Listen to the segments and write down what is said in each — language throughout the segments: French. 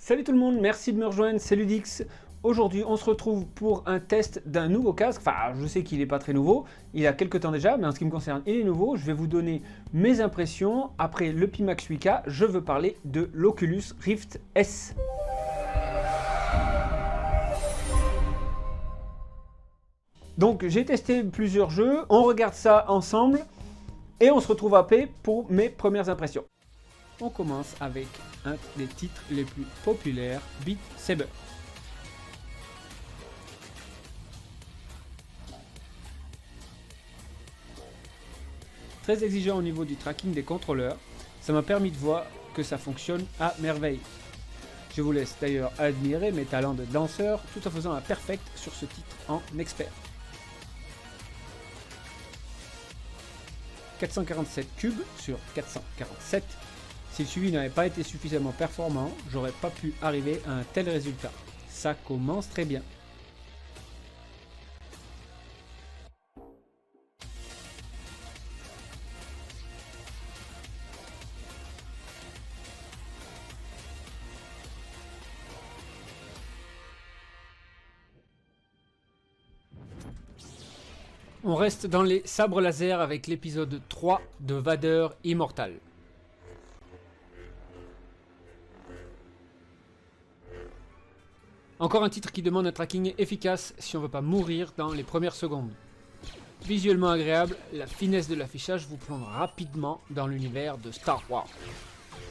Salut tout le monde, merci de me rejoindre, c'est Ludix. Aujourd'hui, on se retrouve pour un test d'un nouveau casque. Enfin, je sais qu'il n'est pas très nouveau, il a quelques temps déjà, mais en ce qui me concerne, il est nouveau. Je vais vous donner mes impressions. Après le Pimax 8K, je veux parler de l'Oculus Rift S. Donc, j'ai testé plusieurs jeux, on regarde ça ensemble et on se retrouve après pour mes premières impressions. On commence avec un des titres les plus populaires, Beat Saber. Très exigeant au niveau du tracking des contrôleurs, ça m'a permis de voir que ça fonctionne à merveille. Je vous laisse d'ailleurs admirer mes talents de danseur tout en faisant un perfect sur ce titre en expert. 447 cubes sur 447. Si le suivi n'avait pas été suffisamment performant, j'aurais pas pu arriver à un tel résultat. Ça commence très bien. On reste dans les sabres laser avec l'épisode 3 de Vader Immortal. Encore un titre qui demande un tracking efficace si on ne veut pas mourir dans les premières secondes. Visuellement agréable, la finesse de l'affichage vous plonge rapidement dans l'univers de Star Wars.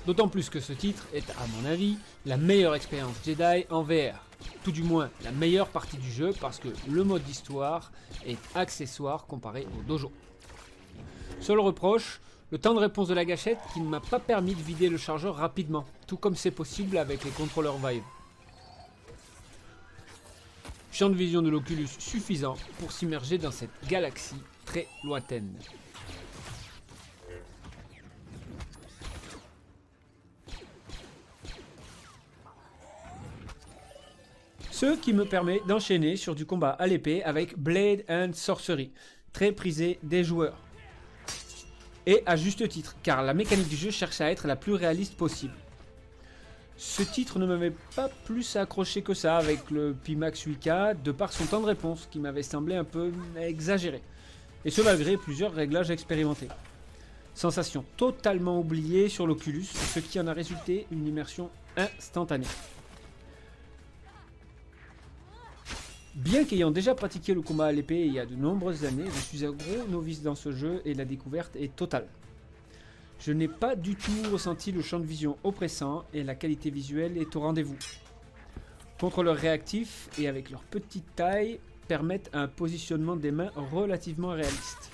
D'autant plus que ce titre est, à mon avis, la meilleure expérience Jedi en VR. Tout du moins, la meilleure partie du jeu parce que le mode d'histoire est accessoire comparé au dojo. Seul reproche, le temps de réponse de la gâchette qui ne m'a pas permis de vider le chargeur rapidement, tout comme c'est possible avec les contrôleurs Vive. Champ de vision de l'Oculus suffisant pour s'immerger dans cette galaxie très lointaine. Ce qui me permet d'enchaîner sur du combat à l'épée avec Blade and Sorcery, très prisé des joueurs. Et à juste titre, car la mécanique du jeu cherche à être la plus réaliste possible. Ce titre ne m'avait pas plus accroché que ça avec le Pimax 8K, de par son temps de réponse qui m'avait semblé un peu exagéré. Et ce malgré plusieurs réglages expérimentés. Sensation totalement oubliée sur l'Oculus, ce qui en a résulté une immersion instantanée. Bien qu'ayant déjà pratiqué le combat à l'épée il y a de nombreuses années, je suis un gros novice dans ce jeu et la découverte est totale. Je n'ai pas du tout ressenti le champ de vision oppressant et la qualité visuelle est au rendez-vous. Contrôleurs réactifs et avec leur petite taille permettent un positionnement des mains relativement réaliste.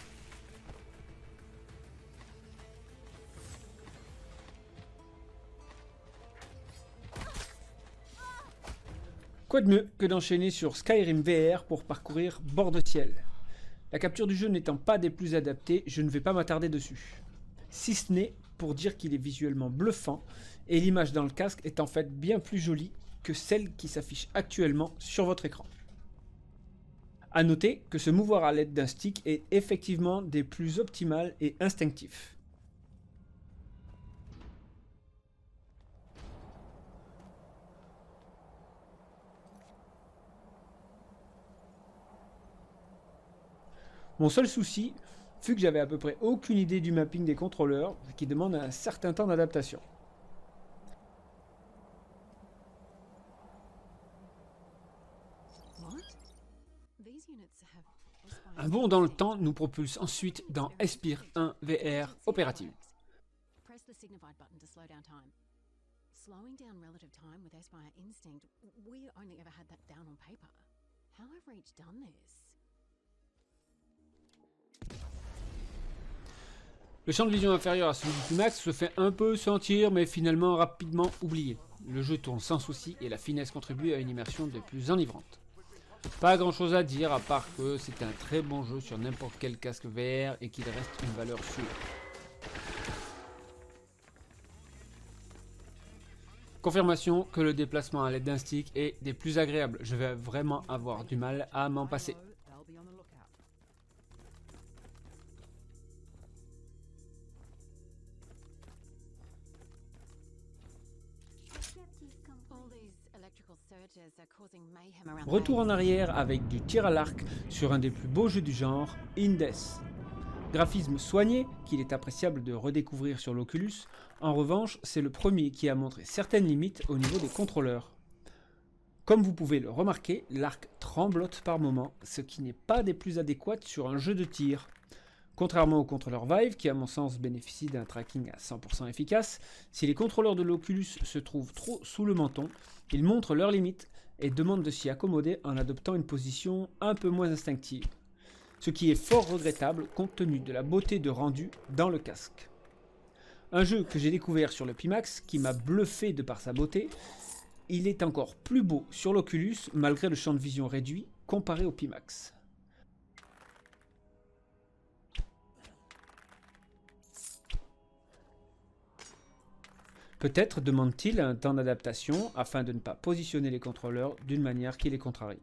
Quoi de mieux que d'enchaîner sur Skyrim VR pour parcourir bord de ciel. La capture du jeu n'étant pas des plus adaptées, je ne vais pas m'attarder dessus. Si ce n'est pour dire qu'il est visuellement bluffant et l'image dans le casque est en fait bien plus jolie que celle qui s'affiche actuellement sur votre écran. A noter que se mouvoir à l'aide d'un stick est effectivement des plus optimales et instinctifs. Mon seul souci fut que j'avais à peu près aucune idée du mapping des contrôleurs, qui demande un certain temps d'adaptation. Un bond dans le temps nous propulse ensuite dans Espire 1 VR Operative. Slowing down relative time with Aspire Instinct, we only ever had that down on paper. How have Reach done this? Le champ de vision inférieur à celui du Pimax se fait un peu sentir, mais finalement rapidement oublié. Le jeu tourne sans souci et la finesse contribue à une immersion de plus enivrante. Pas grand chose à dire à part que c'est un très bon jeu sur n'importe quel casque VR et qu'il reste une valeur sûre. Confirmation que le déplacement à l'aide d'un stick est des plus agréables. Je vais vraiment avoir du mal à m'en passer. Electrical surges are causing mayhem around the Retour en base. arrière avec du tir à l'arc sur un des plus beaux jeux du genre, Indes. Graphisme soigné, qu'il est appréciable de redécouvrir sur l'Oculus, en revanche, c'est le premier qui a montré certaines limites au niveau des contrôleurs. Comme vous pouvez le remarquer, l'arc tremblote par moments, ce qui n'est pas des plus adéquates sur un jeu de tir. Contrairement au contrôleur Vive, qui à mon sens bénéficie d'un tracking à 100% efficace, si les contrôleurs de l'Oculus se trouvent trop sous le menton, ils montrent leurs limites et demandent de s'y accommoder en adoptant une position un peu moins instinctive. Ce qui est fort regrettable compte tenu de la beauté de rendu dans le casque. Un jeu que j'ai découvert sur le Pimax qui m'a bluffé de par sa beauté, il est encore plus beau sur l'Oculus malgré le champ de vision réduit comparé au Pimax. Peut-être demande-t-il un temps d'adaptation afin de ne pas positionner les contrôleurs d'une manière qui les contrarie.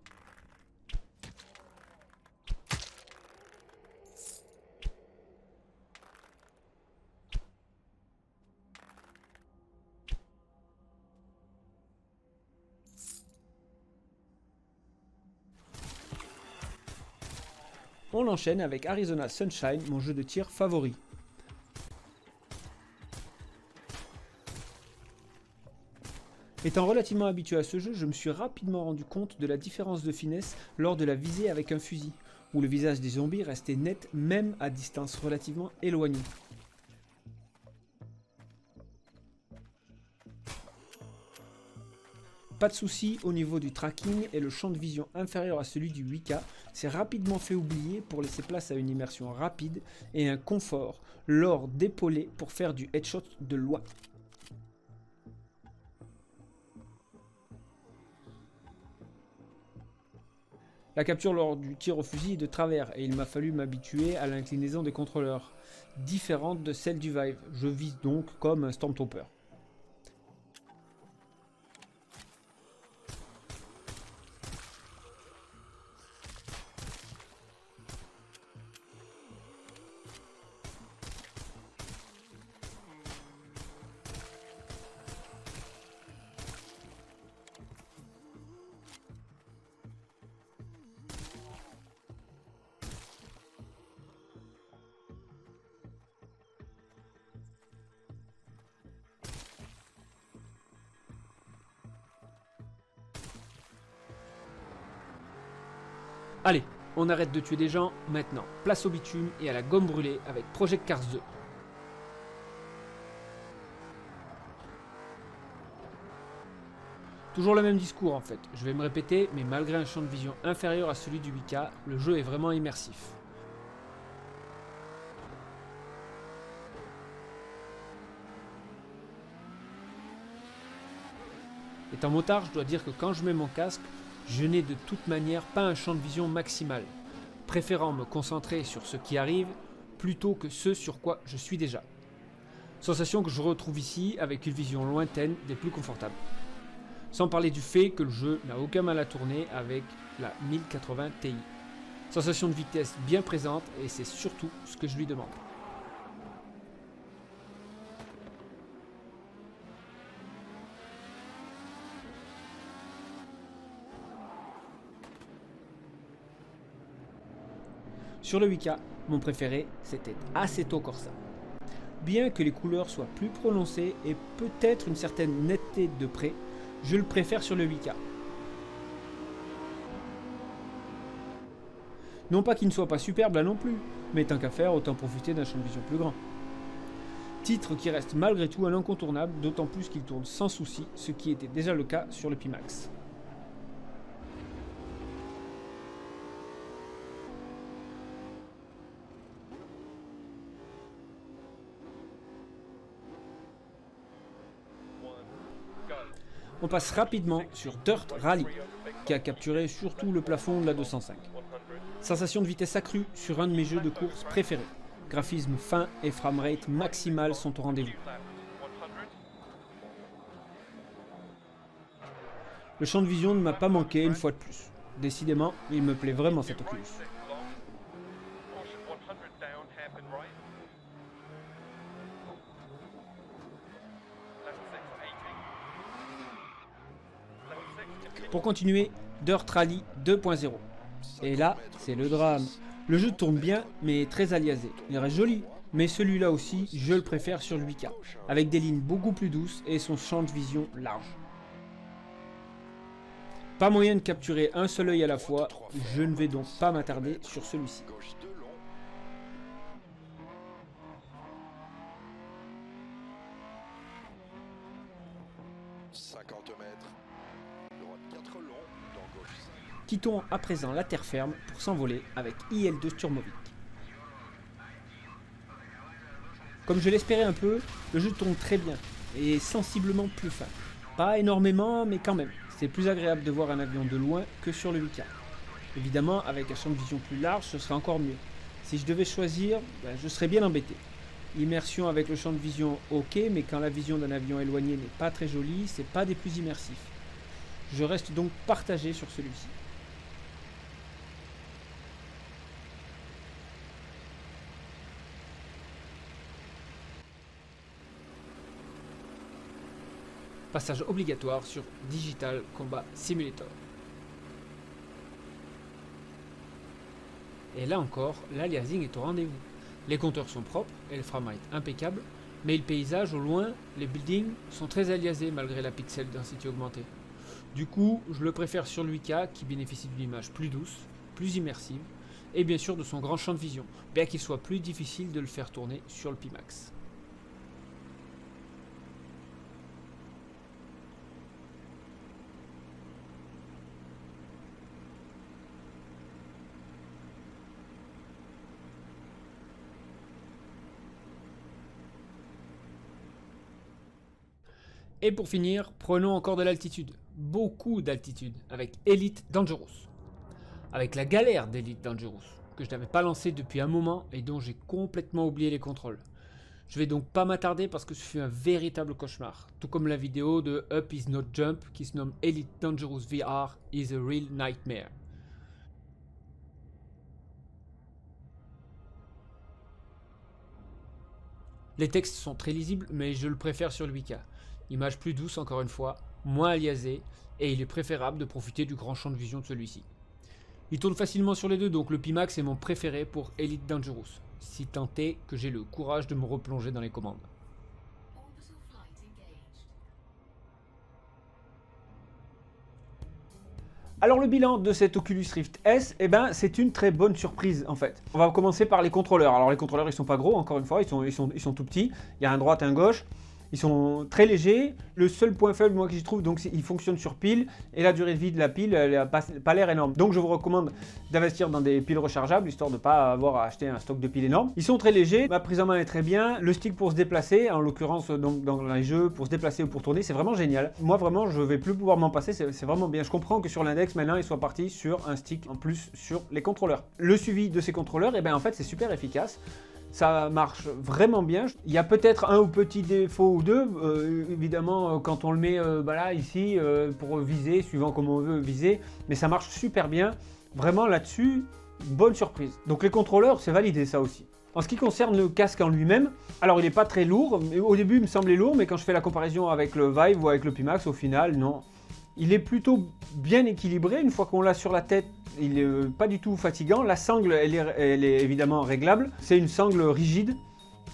On enchaîne avec Arizona Sunshine, mon jeu de tir favori. Étant relativement habitué à ce jeu, je me suis rapidement rendu compte de la différence de finesse lors de la visée avec un fusil, où le visage des zombies restait net même à distance relativement éloignée. Pas de souci au niveau du tracking et le champ de vision inférieur à celui du 8K s'est rapidement fait oublier pour laisser place à une immersion rapide et un confort lors d'épauler pour faire du headshot de loin. La capture lors du tir au fusil est de travers et il m'a fallu m'habituer à l'inclinaison des contrôleurs, différente de celle du Vive. Je vise donc comme un Stormtrooper. Allez, on arrête de tuer des gens, maintenant place au bitume et à la gomme brûlée avec Project Cars 2. Toujours le même discours en fait, je vais me répéter, mais malgré un champ de vision inférieur à celui du 8K, le jeu est vraiment immersif. Étant motard, je dois dire que quand je mets mon casque, je n'ai de toute manière pas un champ de vision maximal, préférant me concentrer sur ce qui arrive plutôt que ce sur quoi je suis déjà. Sensation que je retrouve ici avec une vision lointaine des plus confortables. Sans parler du fait que le jeu n'a aucun mal à tourner avec la 1080 Ti. Sensation de vitesse bien présente et c'est surtout ce que je lui demande. Sur le 8K, mon préféré, c'était Assetto Corsa. Bien que les couleurs soient plus prononcées et peut-être une certaine netteté de près, je le préfère sur le 8K. Non pas qu'il ne soit pas superbe là non plus, mais tant qu'à faire, autant profiter d'un champ de vision plus grand. Titre qui reste malgré tout un incontournable, d'autant plus qu'il tourne sans souci, ce qui était déjà le cas sur le Pimax. On passe rapidement sur Dirt Rally, qui a capturé surtout le plafond de la 205. Sensation de vitesse accrue sur un de mes jeux de course préférés. Graphisme fin et framerate maximal sont au rendez-vous. Le champ de vision ne m'a pas manqué une fois de plus. Décidément, il me plaît vraiment cet Oculus. Pour continuer, Dirt Rally 2.0. Et là, c'est le drame. Le jeu tourne bien, mais très aliasé. Il reste joli, mais celui-là aussi, je le préfère sur le 8K, avec des lignes beaucoup plus douces et son champ de vision large. Pas moyen de capturer un seul œil à la fois, je ne vais donc pas m'attarder sur celui-ci. 50 mètres, droite 4 long, dans gauche 5. Quittons à présent la terre ferme pour s'envoler avec IL2 Sturmovik. Comme je l'espérais un peu, le jeu tourne très bien et sensiblement plus fin. Pas énormément, mais quand même. C'est plus agréable de voir un avion de loin que sur le 8K. Évidemment, avec un champ de vision plus large, ce serait encore mieux. Si je devais choisir, je serais bien embêté. Immersion avec le champ de vision, ok, mais quand la vision d'un avion éloigné n'est pas très jolie, c'est pas des plus immersifs. Je reste donc partagé sur celui-ci. Passage obligatoire sur Digital Combat Simulator. Et là encore, l'aliasing est au rendez-vous. Les compteurs sont propres et le framerate impeccable, mais le paysage au loin, les buildings sont très aliasés malgré la pixel density augmentée. Du coup, je le préfère sur le 8K qui bénéficie d'une image plus douce, plus immersive, et bien sûr de son grand champ de vision, bien qu'il soit plus difficile de le faire tourner sur le Pimax. Et pour finir, prenons encore de l'altitude. Beaucoup d'altitude avec Elite Dangerous. Avec la galère d'Elite Dangerous, que je n'avais pas lancé depuis un moment et dont j'ai complètement oublié les contrôles. Je vais donc pas m'attarder parce que ce fut un véritable cauchemar. Tout comme la vidéo de Up is Not Jump qui se nomme Elite Dangerous VR is a Real Nightmare. Les textes sont très lisibles mais je le préfère sur le 8K. Image plus douce encore une fois, moins aliasée, et il est préférable de profiter du grand champ de vision de celui-ci. Il tourne facilement sur les deux, donc le Pimax est mon préféré pour Elite Dangerous, si tant est que j'ai le courage de me replonger dans les commandes. Alors le bilan de cet Oculus Rift S, c'est une très bonne surprise en fait. On va commencer par les contrôleurs. Alors les contrôleurs ils sont pas gros, encore une fois, ils sont tout petits. Il y a un droite et un gauche. Ils sont très légers. Le seul point faible, moi, que j'y trouve, donc, ils fonctionnent sur pile. Et la durée de vie de la pile, elle n'a pas l'air énorme. Donc, je vous recommande d'investir dans des piles rechargeables, histoire de ne pas avoir à acheter un stock de piles énorme. Ils sont très légers. Ma prise en main est très bien. Le stick pour se déplacer, en l'occurrence, donc, dans les jeux, pour se déplacer ou pour tourner, c'est vraiment génial. Moi, vraiment, je ne vais plus pouvoir m'en passer. C'est vraiment bien. Je comprends que sur l'index, maintenant, ils soient partis sur un stick en plus sur les contrôleurs. Le suivi de ces contrôleurs, en fait, c'est super efficace. Ça marche vraiment bien. Il y a peut-être un ou petit défaut ou deux, évidemment quand on le met là, ici, pour viser, suivant comment on veut viser, mais ça marche super bien. Vraiment là-dessus, bonne surprise. Donc les contrôleurs, c'est validé ça aussi. En ce qui concerne le casque en lui-même, alors il n'est pas très lourd, au début il me semblait lourd, mais quand je fais la comparaison avec le Vive ou avec le Pimax, au final, non. Il est plutôt bien équilibré, une fois qu'on l'a sur la tête, il n'est pas du tout fatigant. La sangle, elle est évidemment réglable. C'est une sangle rigide.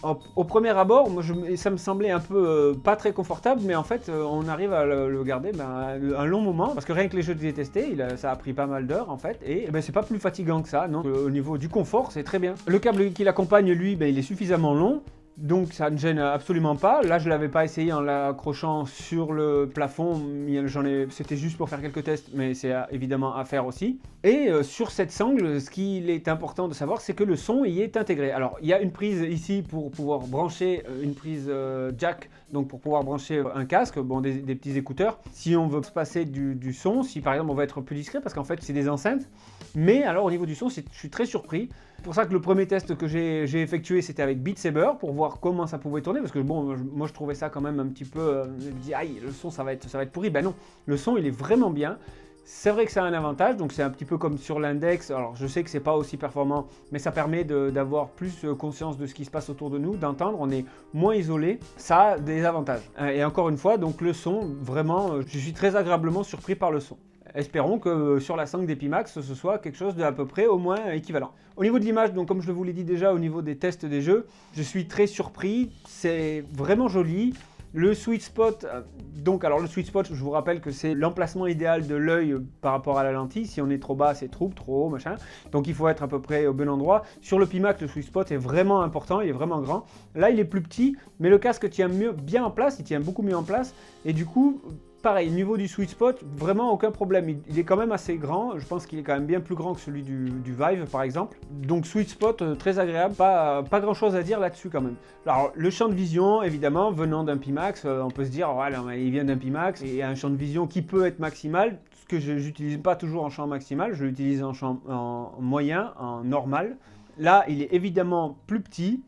Au premier abord, ça me semblait un peu pas très confortable, mais en fait, on arrive à le garder un long moment. Parce que rien que les jeux que j'ai testés, ça a pris pas mal d'heures en fait. Et c'est pas plus fatigant que ça, non. Au niveau du confort, c'est très bien. Le câble qui l'accompagne, lui, il est suffisamment long. Donc ça ne gêne absolument pas. Là je ne l'avais pas essayé en l'accrochant sur le plafond, c'était juste pour faire quelques tests, mais c'est évidemment à faire aussi. Et sur cette sangle, ce qu'il est important de savoir, c'est que le son y est intégré. Alors il y a une prise ici pour pouvoir brancher une prise jack, donc pour pouvoir brancher un casque, des petits écouteurs. Si on veut se passer du son, si par exemple on veut être plus discret, parce qu'en fait c'est des enceintes. Mais alors au niveau du son, je suis très surpris. C'est pour ça que le premier test que j'ai effectué, c'était avec Beat Saber, pour voir comment ça pouvait tourner, parce que moi je trouvais ça quand même un petit peu, je me dis aïe, le son ça va être pourri. Ben non, le son il est vraiment bien. C'est vrai que ça a un avantage, donc c'est un petit peu comme sur l'index. Alors je sais que c'est pas aussi performant, mais ça permet d'avoir plus conscience de ce qui se passe autour de nous, d'entendre, on est moins isolé. Ça a des avantages. Et encore une fois, donc le son, vraiment, je suis très agréablement surpris par le son. Espérons que sur la 5 des Pimax, ce soit quelque chose d'à peu près au moins équivalent. Au niveau de l'image, donc comme je vous l'ai dit déjà, au niveau des tests des jeux, je suis très surpris. C'est vraiment joli. Le sweet spot, donc alors le sweet spot, je vous rappelle que c'est l'emplacement idéal de l'œil par rapport à la lentille. Si on est trop bas, c'est trop haut, machin. Donc il faut être à peu près au bon endroit. Sur le Pimax, le sweet spot est vraiment important, il est vraiment grand. Là, il est plus petit, mais le casque tient bien en place, il tient beaucoup mieux en place. Et du coup, pareil, niveau du sweet spot, vraiment aucun problème. Il est quand même assez grand. Je pense qu'il est quand même bien plus grand que celui du Vive, par exemple. Donc sweet spot, très agréable. Pas grand chose à dire là-dessus quand même. Alors le champ de vision, évidemment, venant d'un Pimax, on peut se dire, oh, alors, il vient d'un Pimax et un champ de vision qui peut être maximal. Ce que je n'utilise pas toujours en champ maximal, je l'utilise en champ en moyen, en normal. Là, il est évidemment plus petit,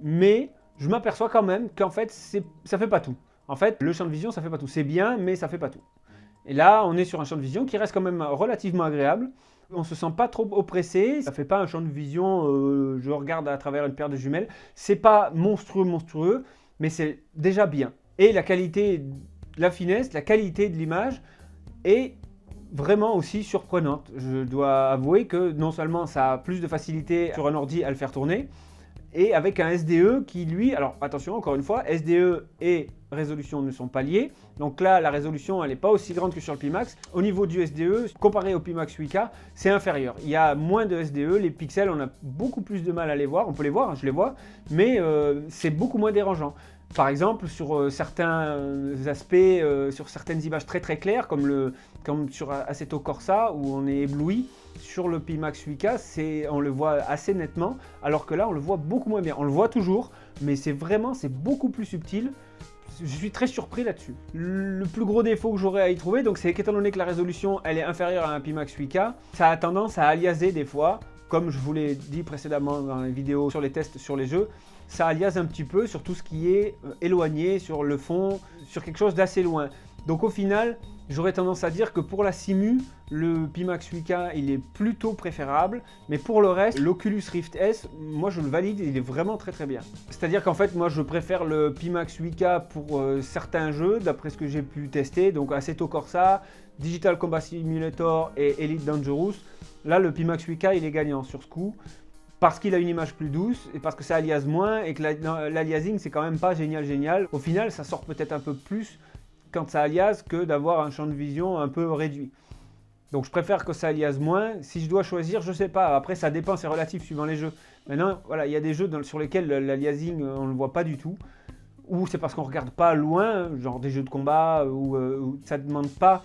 mais je m'aperçois quand même qu'en fait, ça fait pas tout. En fait, le champ de vision, ça fait pas tout. C'est bien, mais ça fait pas tout. Et là, on est sur un champ de vision qui reste quand même relativement agréable. On se sent pas trop oppressé. Ça fait pas un champ de vision, je regarde à travers une paire de jumelles. C'est pas monstrueux, mais c'est déjà bien. Et la qualité, la finesse, la qualité de l'image est vraiment aussi surprenante. Je dois avouer que non seulement ça a plus de facilité sur un ordi à le faire tourner, et avec un SDE qui lui, alors attention encore une fois, SDE et résolution ne sont pas liés. Donc là, la résolution, elle n'est pas aussi grande que sur le Pimax. Au niveau du SDE, comparé au Pimax 8K, c'est inférieur. Il y a moins de SDE, les pixels, on a beaucoup plus de mal à les voir. On peut les voir, hein, je les vois, mais c'est beaucoup moins dérangeant. Par exemple, sur certains aspects, sur certaines images très claires, comme sur Assetto Corsa, où on est ébloui, sur le Pimax 8K, on le voit assez nettement, alors que là, on le voit beaucoup moins bien. On le voit toujours, mais c'est beaucoup plus subtil. Je suis très surpris là-dessus. Le plus gros défaut que j'aurais à y trouver, donc c'est qu'étant donné que la résolution, elle est inférieure à un Pimax 8K, ça a tendance à aliaser des fois, comme je vous l'ai dit précédemment dans les vidéos sur les tests sur les jeux, ça aliase un petit peu sur tout ce qui est éloigné, sur le fond, sur quelque chose d'assez loin. Donc au final, j'aurais tendance à dire que pour la simu, le Pimax 8K, il est plutôt préférable, mais pour le reste, l'Oculus Rift S, moi je le valide, il est vraiment très bien. C'est-à-dire qu'en fait, moi je préfère le Pimax 8K pour certains jeux, d'après ce que j'ai pu tester, donc Assetto Corsa, Digital Combat Simulator et Elite Dangerous. Là, le Pimax 8K, il est gagnant sur ce coup, parce qu'il a une image plus douce et parce que ça aliase moins et que l'aliasing, c'est quand même pas génial. Au final, ça sort peut-être un peu plus quand ça aliase que d'avoir un champ de vision un peu réduit. Donc je préfère que ça aliase moins. Si je dois choisir, je sais pas. Après, ça dépend, c'est relatif suivant les jeux. Maintenant, voilà, il y a des jeux sur lesquels l'aliasing, on ne le voit pas du tout. Ou c'est parce qu'on regarde pas loin, genre des jeux de combat, où ça ne demande pas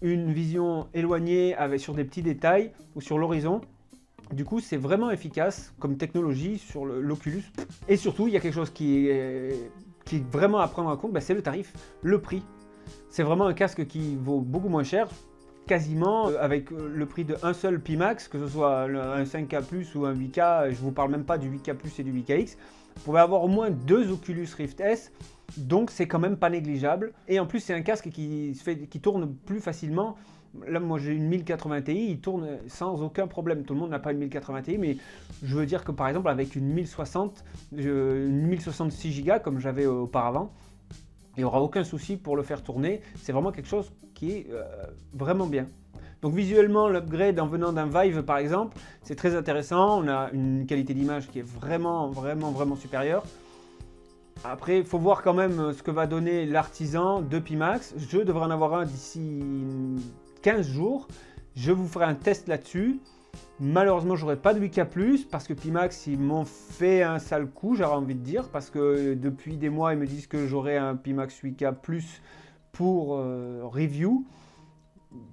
une vision éloignée sur des petits détails ou sur l'horizon. Du coup, c'est vraiment efficace comme technologie sur l'Oculus. Et surtout, il y a quelque chose qui est vraiment à prendre en compte, c'est le tarif, le prix. C'est vraiment un casque qui vaut beaucoup moins cher, quasiment avec le prix d'un seul Pimax, que ce soit un 5K+, ou un 8K, je ne vous parle même pas du 8K+, et du 8KX. Vous pouvez avoir au moins 2 Oculus Rift S, donc c'est quand même pas négligeable. Et en plus, c'est un casque qui tourne plus facilement. Là, moi j'ai une 1080 Ti, il tourne sans aucun problème. Tout le monde n'a pas une 1080 Ti, mais je veux dire que par exemple avec une 1060, une 1066 Go comme j'avais auparavant, il n'y aura aucun souci pour le faire tourner. C'est vraiment quelque chose qui est vraiment bien. Donc visuellement, l'upgrade en venant d'un Vive par exemple, c'est très intéressant. On a une qualité d'image qui est vraiment supérieure. Après, il faut voir quand même ce que va donner l'artisan de Pimax. Je devrais en avoir un d'ici 15 jours. Je vous ferai un test là-dessus. Malheureusement, je n'aurai pas de 8K+, parce que Pimax, ils m'ont fait un sale coup, j'aurais envie de dire, parce que depuis des mois, ils me disent que j'aurai un Pimax 8K+ pour review.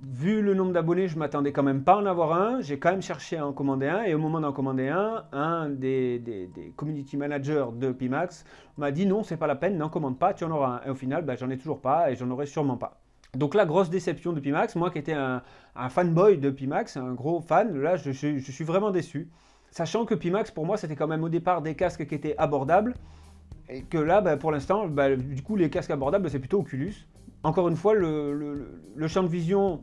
Vu le nombre d'abonnés, je ne m'attendais quand même pas à en avoir un. J'ai quand même cherché à en commander un. Et au moment d'en commander un des community managers de Pimax m'a dit non, c'est pas la peine, n'en commande pas, tu en auras un. Et au final, j'en ai toujours pas et j'en aurai sûrement pas. Donc là, grosse déception de Pimax. Moi qui étais un fanboy de Pimax, un gros fan, là je suis vraiment déçu. Sachant que Pimax, pour moi, c'était quand même au départ des casques qui étaient abordables. Et que là, pour l'instant, du coup, les casques abordables, c'est plutôt Oculus. Encore une fois, le champ de vision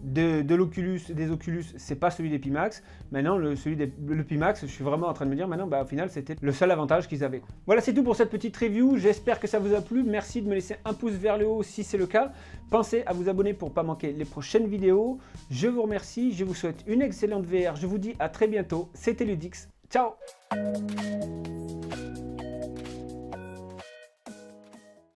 de l'Oculus, des Oculus, c'est pas celui des Pimax. Maintenant, le Pimax, je suis vraiment en train de me dire maintenant, bah, au final, c'était le seul avantage qu'ils avaient. Voilà, c'est tout pour cette petite review. J'espère que ça vous a plu. Merci de me laisser un pouce vers le haut si c'est le cas. Pensez à vous abonner pour ne pas manquer les prochaines vidéos. Je vous remercie. Je vous souhaite une excellente VR. Je vous dis à très bientôt. C'était Ludix. Ciao!